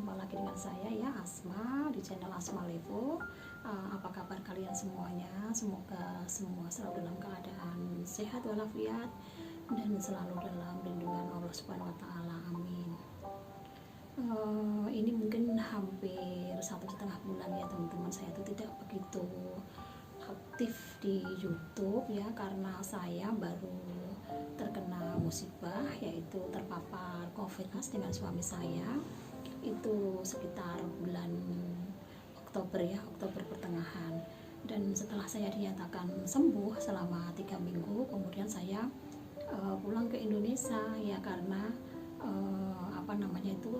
Jumpa lagi dengan saya ya, Asma, di channel Asma Levo. Apa kabar kalian semuanya? Semoga semua selalu dalam keadaan sehat walafiat dan selalu dalam lindungan Allah Subhanahu wa Ta'ala. Amin. Ini mungkin hampir 1,5 bulan ya teman-teman, saya itu tidak begitu aktif di YouTube ya, karena saya baru terkena musibah, yaitu terpapar COVID-19 dengan suami saya. Itu sekitar bulan Oktober ya, Oktober pertengahan. Dan setelah saya dinyatakan sembuh selama 3 minggu, kemudian saya pulang ke Indonesia ya, karena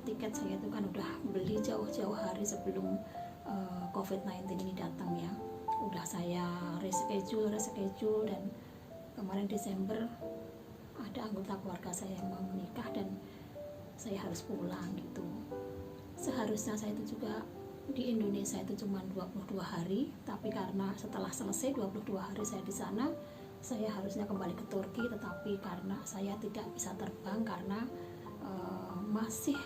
tiket saya itu kan udah beli jauh-jauh hari sebelum COVID-19 ini datang ya. Udah saya reschedule dan kemarin Desember ada anggota keluarga saya yang mau menikah dan saya harus pulang gitu. Seharusnya saya itu juga di Indonesia itu cuma 22 hari, tapi karena setelah selesai 22 hari saya di sana, saya harusnya kembali ke Turki, tetapi karena saya tidak bisa terbang karena masih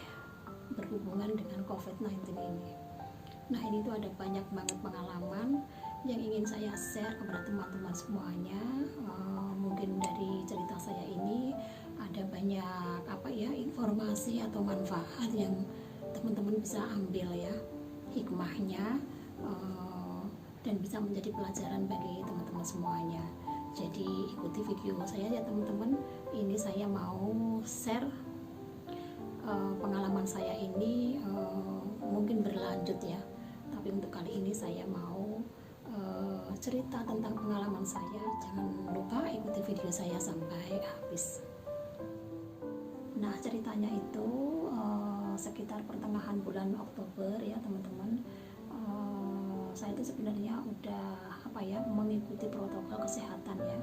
berhubungan dengan COVID-19 ini. Nah, ini tuh ada banyak banget pengalaman yang ingin saya share kepada teman-teman semuanya. Mungkin dari cerita saya ini ada banyak informasi atau manfaat yang teman-teman bisa ambil ya, hikmahnya, dan bisa menjadi pelajaran bagi teman-teman semuanya. Jadi ikuti video saya ya teman-teman. Ini saya mau share pengalaman saya ini, mungkin berlanjut ya, tapi untuk kali ini saya mau cerita tentang pengalaman saya. Jangan lupa ikuti video saya sampai habis. Nah, ceritanya itu sekitar pertengahan bulan Oktober ya teman-teman. Saya itu sebenarnya udah mengikuti protokol kesehatan ya.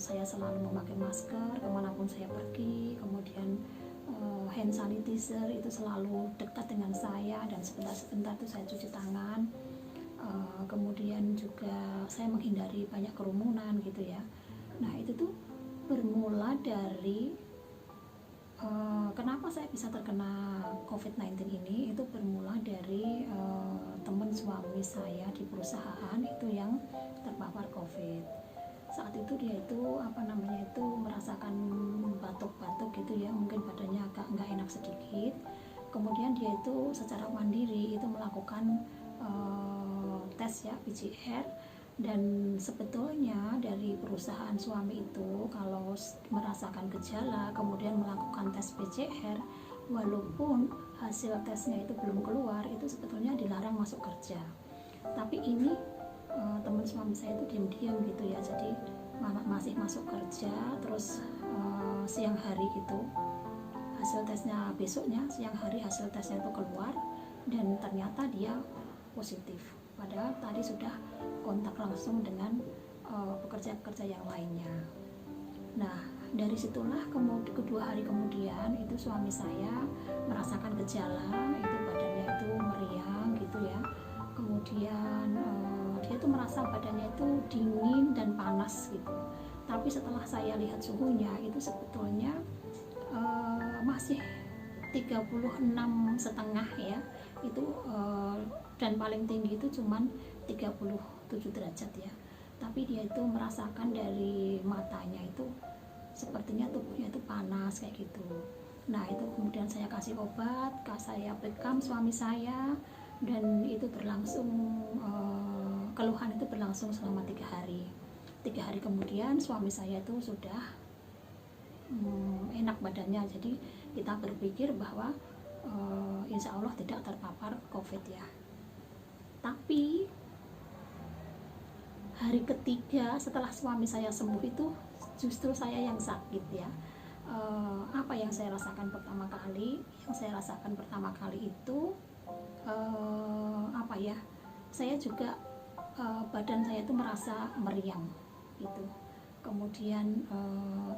Saya selalu memakai masker kemanapun saya pergi, kemudian hand sanitizer itu selalu dekat dengan saya, dan sebentar-sebentar itu saya cuci tangan. Kemudian juga saya menghindari banyak kerumunan gitu ya. Nah, itu tuh bermula dari kenapa saya bisa terkena COVID-19 ini, itu bermula dari teman suami saya di perusahaan itu yang terpapar COVID. Saat itu dia itu merasakan batuk-batuk gitu ya, mungkin badannya agak nggak enak sedikit. Kemudian dia itu secara mandiri itu melakukan tes ya, PCR. Dan sebetulnya dari perusahaan suami itu kalau merasakan gejala kemudian melakukan tes PCR, walaupun hasil tesnya itu belum keluar, itu sebetulnya dilarang masuk kerja. Tapi ini teman suami saya itu diam-diam gitu ya, jadi masih masuk kerja. Terus siang hari gitu hasil tesnya, besoknya siang hari hasil tesnya itu keluar dan ternyata dia positif, padahal tadi sudah kontak langsung dengan pekerja-pekerja yang lainnya. Nah, dari situlah kedua hari kemudian itu suami saya merasakan gejala, itu badannya itu meriang gitu ya. Kemudian dia tuh merasa badannya itu dingin dan panas gitu. Tapi setelah saya lihat suhunya itu sebetulnya masih 36,5 ya. Itu dan paling tinggi itu cuman 37 derajat ya. Tapi dia itu merasakan dari matanya itu sepertinya tubuhnya itu panas kayak gitu. Nah, itu kemudian saya kasih obat, saya bekam suami saya, dan itu berlangsung, keluhan itu berlangsung selama 3 hari. 3 hari kemudian suami saya itu sudah enak badannya. Jadi kita berpikir bahwa insya Allah tidak terpapar COVID ya. Tapi hari ketiga setelah suami saya sembuh itu justru saya yang sakit ya. Apa yang saya rasakan pertama kali? Yang saya rasakan pertama kali itu saya juga badan saya itu merasa meriang gitu. Kemudian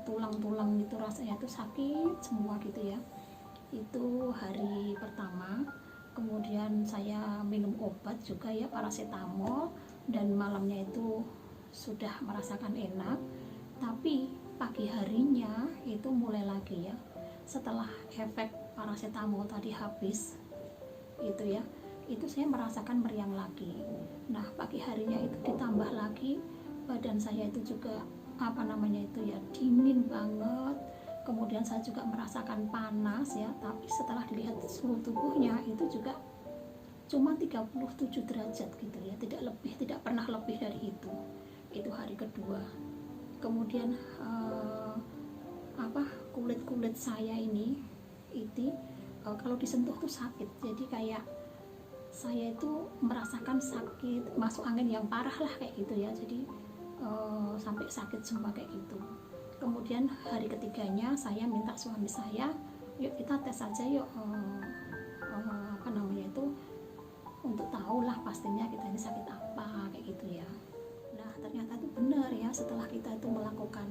tulang-tulang itu rasanya itu sakit semua gitu ya. Itu hari pertama. Kemudian saya minum obat juga ya, paracetamol, dan malamnya itu sudah merasakan enak. Tapi pagi harinya itu mulai lagi ya, setelah efek paracetamol tadi habis, itu ya, itu saya merasakan meriang lagi. Nah pagi harinya itu ditambah lagi badan saya itu juga dingin banget, kemudian saya juga merasakan panas ya, tapi setelah dilihat suhu tubuhnya itu juga cuma 37 derajat gitu ya, tidak pernah lebih dari itu hari kedua. Kemudian kulit saya ini kalau disentuh tuh sakit, jadi kayak saya itu merasakan sakit masuk angin yang parah lah kayak gitu ya, jadi sampai sakit semua kayak gitu. Kemudian hari ketiganya saya minta suami saya, yuk kita tes aja yuk, untuk tahulah pastinya kita ini sakit apa kayak gitu ya. Nah ternyata itu benar ya, setelah kita itu melakukan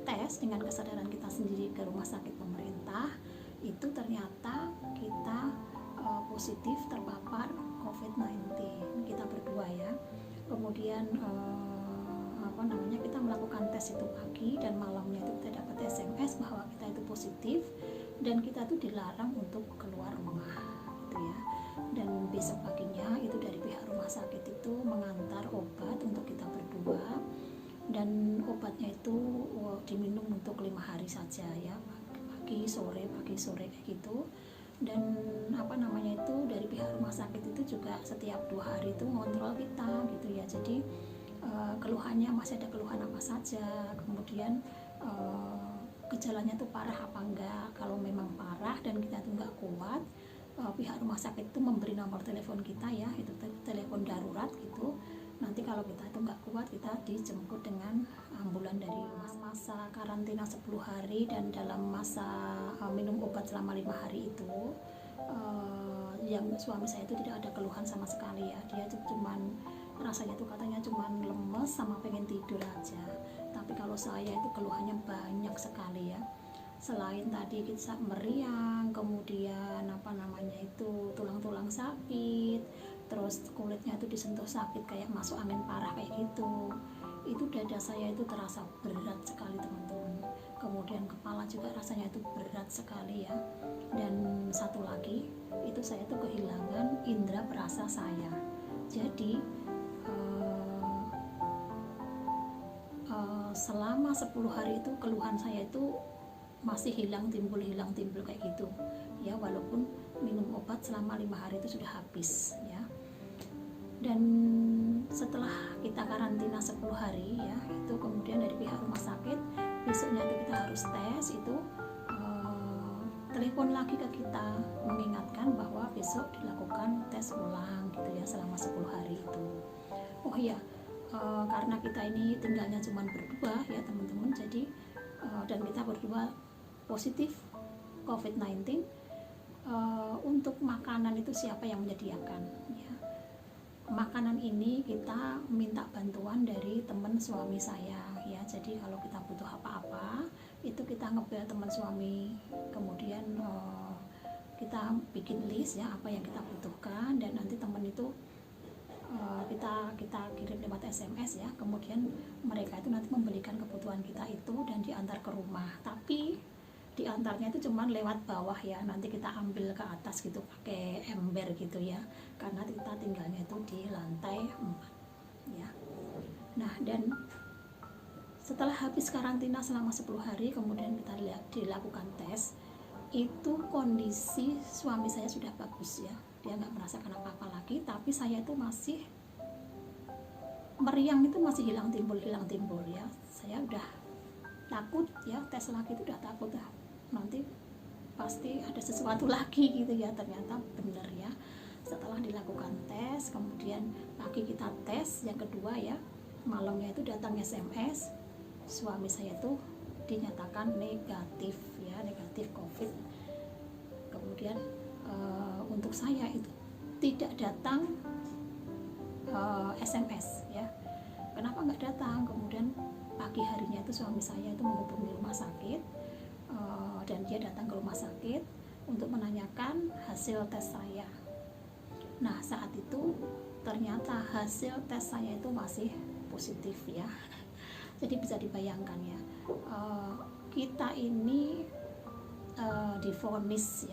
tes dengan kesadaran kita sendiri ke rumah sakit pemerintah, itu ternyata kita positif terpapar COVID-19, kita berdua ya. Kemudian kita melakukan tes itu pagi dan malamnya itu kita dapat SMS bahwa kita itu positif dan kita itu dilarang untuk keluar rumah gitu ya. Dan besok paginya itu dari pihak rumah sakit itu mengantar obat untuk kita berdua, dan obatnya itu diminum untuk 5 hari saja ya, pagi sore kayak gitu. Dan dari pihak rumah sakit itu juga setiap 2 hari itu ngontrol kita gitu ya, jadi keluhannya masih ada keluhan apa saja, kemudian gejalanya tuh parah apa enggak. Kalau memang parah dan kita tuh nggak kuat, pihak rumah sakit itu memberi nomor telepon kita ya, itu telepon darurat gitu. Nanti kalau kita itu nggak kuat, kita dijemput dengan ambulan dari masa karantina 10 hari dan dalam masa minum obat selama 5 hari itu yang suami saya itu tidak ada keluhan sama sekali ya, dia tuh cuman rasanya tuh katanya cuman lemes sama pengen tidur aja. Tapi kalau saya itu keluhannya banyak sekali ya, selain tadi kita meriang, kemudian tulang-tulang sakit, terus kulitnya itu disentuh sakit kayak masuk angin parah kayak gitu. Itu dada saya itu terasa berat sekali teman-teman, kemudian kepala juga rasanya itu berat sekali ya. Dan satu lagi itu saya tuh kehilangan indera perasa saya. Jadi selama 10 hari itu keluhan saya itu masih hilang timbul kayak gitu ya, walaupun minum obat selama 5 hari itu sudah habis ya. Dan setelah kita karantina 10 hari ya, itu kemudian dari pihak rumah sakit besoknya itu kita harus tes, itu telepon lagi ke kita mengingatkan bahwa besok dilakukan tes ulang gitu ya selama 10 hari itu. Oh iya, karena kita ini tinggalnya cuma berdua ya teman-teman, jadi dan kita berdua positif COVID-19, untuk makanan itu siapa yang menyediakan ya. Makanan ini kita minta bantuan dari teman suami saya ya, jadi kalau kita butuh apa-apa itu kita ngebel teman suami, kemudian kita bikin list ya apa yang kita butuhkan, dan nanti teman itu kita kirim lewat SMS ya, kemudian mereka itu nanti membelikan kebutuhan kita itu dan diantar ke rumah. Tapi diantarnya itu cuman lewat bawah ya, nanti kita ambil ke atas gitu pakai ember gitu ya, karena kita tinggalnya itu di lantai 4 ya. Nah dan setelah habis karantina selama 10 hari kemudian kita dilakukan tes, itu kondisi suami saya sudah bagus ya, dia nggak merasakan apa-apa lagi, tapi saya itu masih meriang, itu masih hilang timbul ya. Saya udah takut ya, tes lagi itu udah takut ya, nanti pasti ada sesuatu lagi gitu ya. Ternyata benar ya, setelah dilakukan tes, kemudian pagi kita tes yang kedua ya, malamnya itu datang SMS suami saya itu dinyatakan negatif ya, negatif COVID. Kemudian untuk saya itu tidak datang SMS ya, kenapa nggak datang. Kemudian pagi harinya itu suami saya itu menghubungi rumah sakit, dan dia datang ke rumah sakit untuk menanyakan hasil tes saya. Nah saat itu ternyata hasil tes saya itu masih positif ya. Jadi bisa dibayangkan ya, kita ini divonis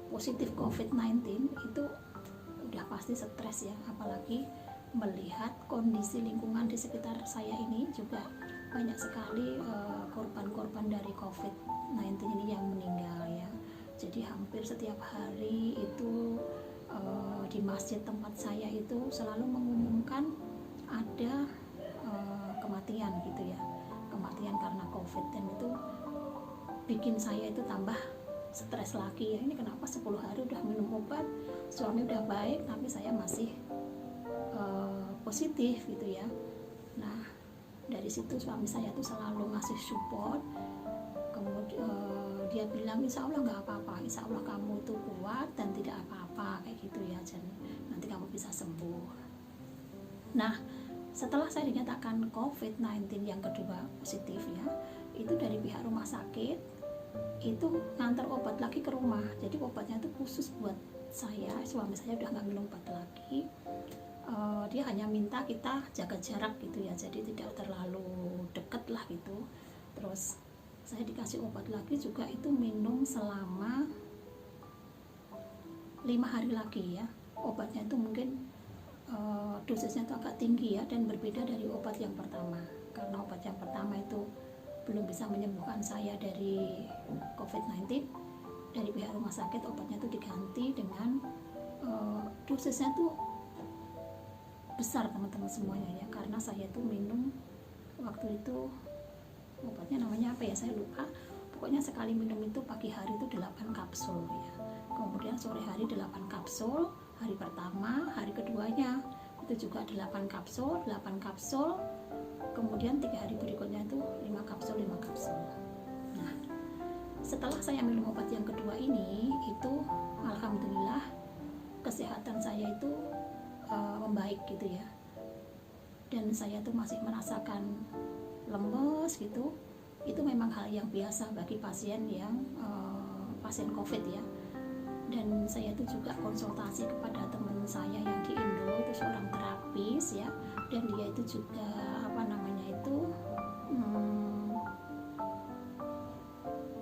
positif COVID-19 itu udah pasti stres ya, apalagi melihat kondisi lingkungan di sekitar saya ini juga banyak sekali korban-korban dari COVID-19 ini yang meninggal ya. Jadi hampir setiap hari itu di masjid tempat saya itu selalu mengumumkan ada kematian gitu ya, kematian karena COVID, dan itu bikin saya itu tambah stres lagi ya. Ini kenapa 10 hari udah minum obat, suami udah baik, tapi saya masih positif gitu ya. Nah dari situ suami saya tuh selalu ngasih support. Kemudian dia bilang insya Allah nggak apa-apa, insya Allah kamu itu kuat dan tidak apa-apa kayak gitu ya, dan nanti kamu bisa sembuh. Nah setelah saya dinyatakan COVID-19 yang kedua positif ya, itu dari pihak rumah sakit itu ngantar obat lagi ke rumah. Jadi obatnya itu khusus buat saya, suami saya udah nggak minum obat lagi. Dia hanya minta kita jaga jarak gitu ya, jadi tidak terlalu deket lah gitu. Terus saya dikasih obat lagi juga, itu minum selama 5 hari lagi ya. Obatnya itu mungkin dosisnya itu agak tinggi ya, dan berbeda dari obat yang pertama, karena obat yang pertama itu belum bisa menyembuhkan saya dari COVID-19. Dari pihak rumah sakit obatnya itu diganti dengan dosisnya itu besar teman-teman semuanya ya, karena saya itu minum waktu itu obatnya namanya apa ya saya lupa, pokoknya sekali minum itu pagi hari itu 8 kapsul ya, kemudian sore hari 8 kapsul, hari pertama, hari keduanya itu juga 8 kapsul, kemudian 3 hari berikutnya itu 5 kapsul. Nah setelah saya minum obat yang kedua ini, itu alhamdulillah kesehatan saya itu membaik gitu ya, dan saya tuh masih merasakan lemes gitu. Itu memang hal yang biasa bagi pasien yang pasien COVID ya. Dan saya itu juga konsultasi kepada teman saya yang di Indo, itu seorang terapis ya, dan dia itu juga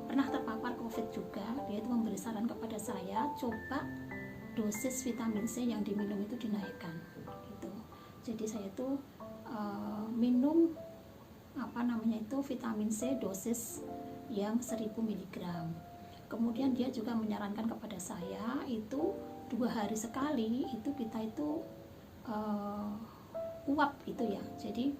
pernah terpapar COVID juga. Dia itu memberi saran kepada saya, coba dosis vitamin C yang diminum itu dinaikkan gitu. Jadi saya itu minum vitamin C dosis yang 1000 mg. Kemudian dia juga menyarankan kepada saya itu 2 hari sekali itu kita itu uap gitu ya. Jadi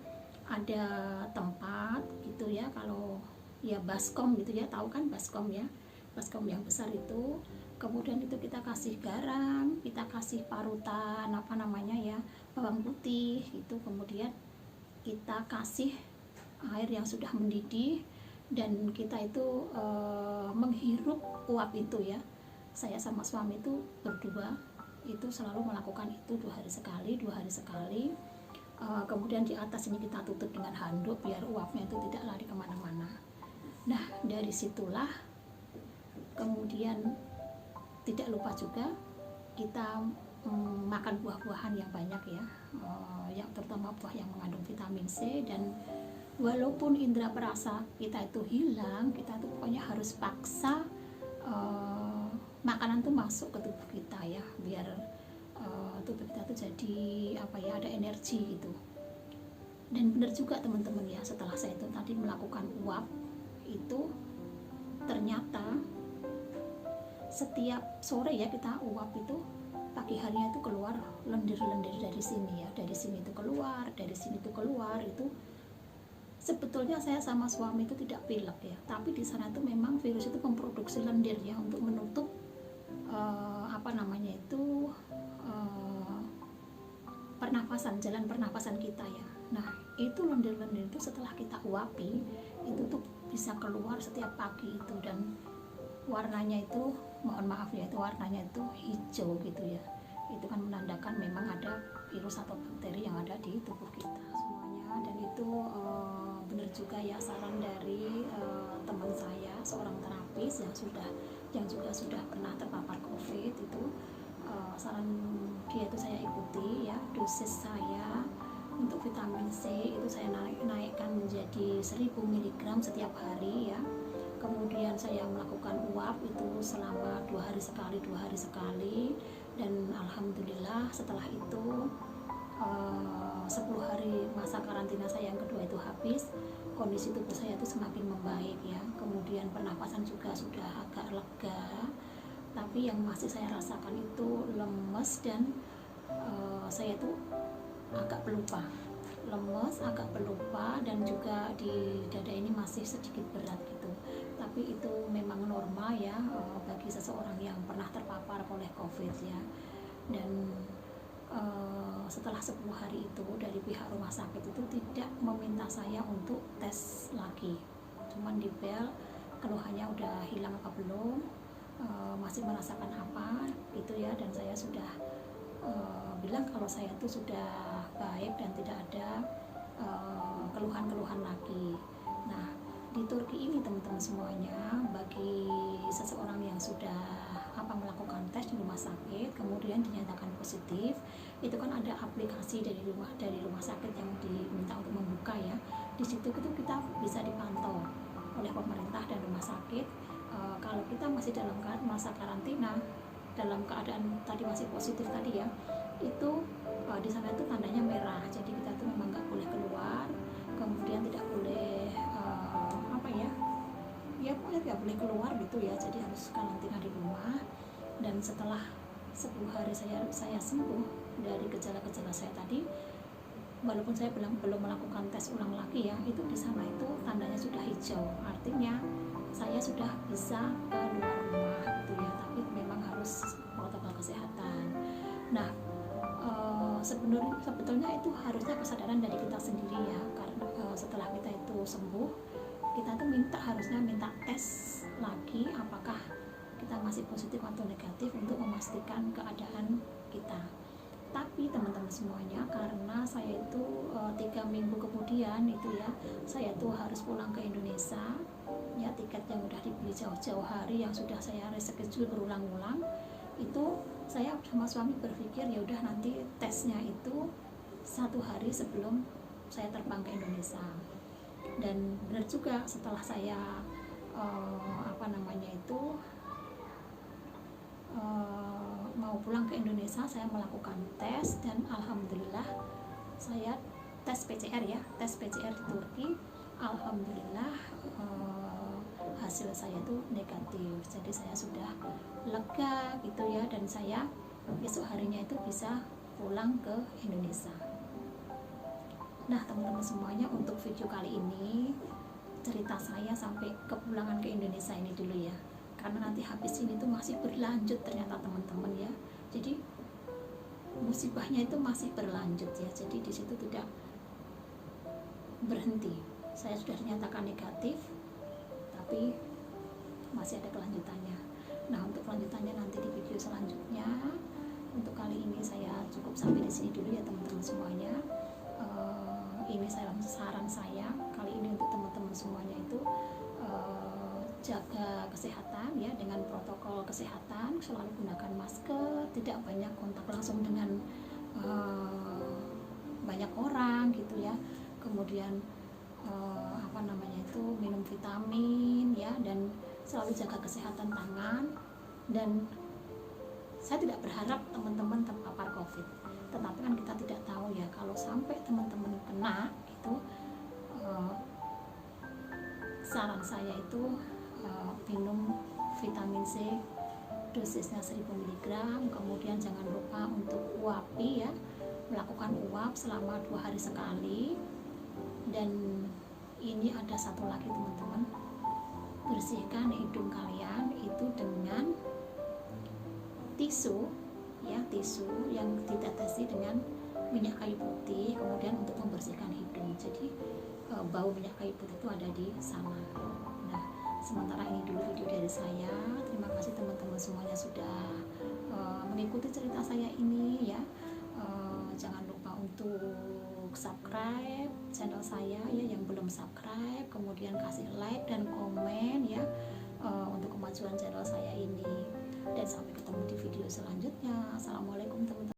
ada tempat gitu ya, kalau ya baskom gitu ya, tahu kan baskom ya, baskom yang besar itu. Kemudian itu kita kasih garam, kita kasih parutan bawang putih itu, kemudian kita kasih air yang sudah mendidih, dan kita itu menghirup uap itu ya. Saya sama suami itu berdua itu selalu melakukan itu 2 hari sekali. Kemudian di atas ini kita tutup dengan handuk biar uapnya itu tidak lari kemana-mana. Nah dari situlah kemudian tidak lupa juga kita makan buah-buahan yang banyak ya, yang terutama buah yang mengandung vitamin C. Dan walaupun indera perasa kita itu hilang, kita tuh pokoknya harus paksa makanan tuh masuk ke tubuh kita ya, biar tubuh kita tuh jadi ada energi gitu. Dan benar juga teman-teman ya, setelah saya itu tadi melakukan uap itu, ternyata setiap sore ya kita uap itu, pagi harinya itu keluar lendir-lendir dari sini ya, dari sini itu keluar, dari sini itu keluar. Itu sebetulnya saya sama suami itu tidak pilek ya, tapi di sana itu memang virus itu memproduksi lendir ya untuk menutup pernafasan, jalan pernafasan kita ya. Nah itu lendir-lendir itu setelah kita uapi itu tuh bisa keluar setiap pagi itu, dan warnanya itu, mohon maaf ya, itu warnanya itu hijau gitu ya. Itu kan menandakan memang ada virus atau bakteri yang ada di tubuh kita semuanya. Dan itu benar juga ya saran dari teman saya, seorang terapis yang juga sudah pernah terpapar COVID itu. Saran dia itu saya ikuti ya. Dosis saya untuk vitamin C itu saya naikkan menjadi 1000 mg setiap hari ya. kemudian saya melakukan uap itu selama 2 hari sekali, dan alhamdulillah setelah itu 10 hari masa karantina saya yang kedua itu habis, kondisi tubuh saya itu semakin membaik ya, kemudian pernapasan juga sudah agak lega, tapi yang masih saya rasakan itu lemes dan saya itu agak pelupa, lemes, agak pelupa, dan juga di dada ini masih sedikit berat gitu. Tapi itu memang normal ya bagi seseorang yang pernah terpapar oleh COVID ya. Dan setelah 10 hari itu dari pihak rumah sakit itu tidak meminta saya untuk tes lagi, cuman di bel keluhannya udah hilang apa belum, masih merasakan apa gitu ya, dan saya sudah bilang kalau saya itu sudah baik dan tidak ada keluhan-keluhan lagi. Nah, di Turki ini teman-teman semuanya, bagi seseorang yang sudah melakukan tes di rumah sakit kemudian dinyatakan positif, itu kan ada aplikasi dari rumah sakit yang diminta untuk membuka ya. Di situ itu kita bisa dipantau oleh pemerintah dan rumah sakit. Kalau kita masih dalam masa karantina, dalam keadaan tadi masih positif tadi ya, itu di sana itu tandanya merah, jadi kita tuh memang nggak boleh keluar, kemudian tidak boleh pokoknya tidak boleh keluar gitu ya, jadi harus karantina di rumah. Dan setelah 10 hari saya sembuh dari gejala-gejala saya tadi, walaupun saya belum melakukan tes ulang lagi ya, itu di sana itu tandanya sudah hijau, artinya saya sudah bisa keluar rumah gitu ya, tapi memang harus protokol kesehatan. Nah, sebetulnya itu harusnya kesadaran dari kita sendiri ya, karena setelah kita itu sembuh, kita tuh harusnya minta tes lagi apakah kita masih positif atau negatif untuk memastikan keadaan kita. Tapi teman-teman semuanya, karena saya itu 3 minggu kemudian itu ya, saya tuh harus pulang ke Indonesia ya, tiket yang udah dibeli jauh-jauh hari yang sudah saya reschedule berulang-ulang, itu saya sama suami berpikir ya udah nanti tesnya itu 1 hari sebelum saya terbang ke Indonesia. Dan benar juga, setelah saya mau pulang ke Indonesia, saya melakukan tes dan alhamdulillah saya tes PCR ya, tes PCR di Turki, alhamdulillah hasil saya itu negatif, jadi saya sudah lega gitu ya, dan saya besok harinya itu bisa pulang ke Indonesia. Nah teman-teman semuanya, untuk video kali ini cerita saya sampai kepulangan ke Indonesia ini dulu ya, karena nanti habis ini tuh masih berlanjut ternyata teman-teman ya, jadi musibahnya itu masih berlanjut ya, jadi di situ tidak berhenti. Saya sudah dinyatakan negatif tapi masih ada kelanjutannya. Nah untuk kelanjutannya nanti di video selanjutnya. Untuk kali ini saya cukup sampai di sini dulu ya teman-teman semuanya. Ini saran saya kali ini untuk teman-teman semuanya itu jaga kesehatan ya, dengan protokol kesehatan, selalu gunakan masker, tidak banyak kontak langsung dengan banyak orang gitu ya, kemudian minum vitamin ya, dan selalu jaga kesehatan tangan. Dan saya tidak berharap teman-teman terpapar COVID, tetapi kan kita tidak tahu ya, kalau sampai teman-teman kena itu saran saya itu minum vitamin C dosisnya 1000 mg, kemudian jangan lupa untuk uapi ya, melakukan uap selama 2 hari sekali. Dan ini ada satu lagi teman-teman, bersihkan hidung kalian itu dengan tisu ya, tisu yang ditetesi dengan minyak kayu putih, kemudian untuk membersihkan hidung, jadi bau minyak kayu putih itu ada di sana. Nah sementara ini dulu video dari saya, terima kasih teman-teman semuanya sudah mengikuti cerita saya ini ya. Jangan lupa untuk subscribe channel saya ya, yang belum subscribe, kemudian kasih like dan komen ya, untuk kemajuan channel saya ini. Dan sampai ketemu di video selanjutnya.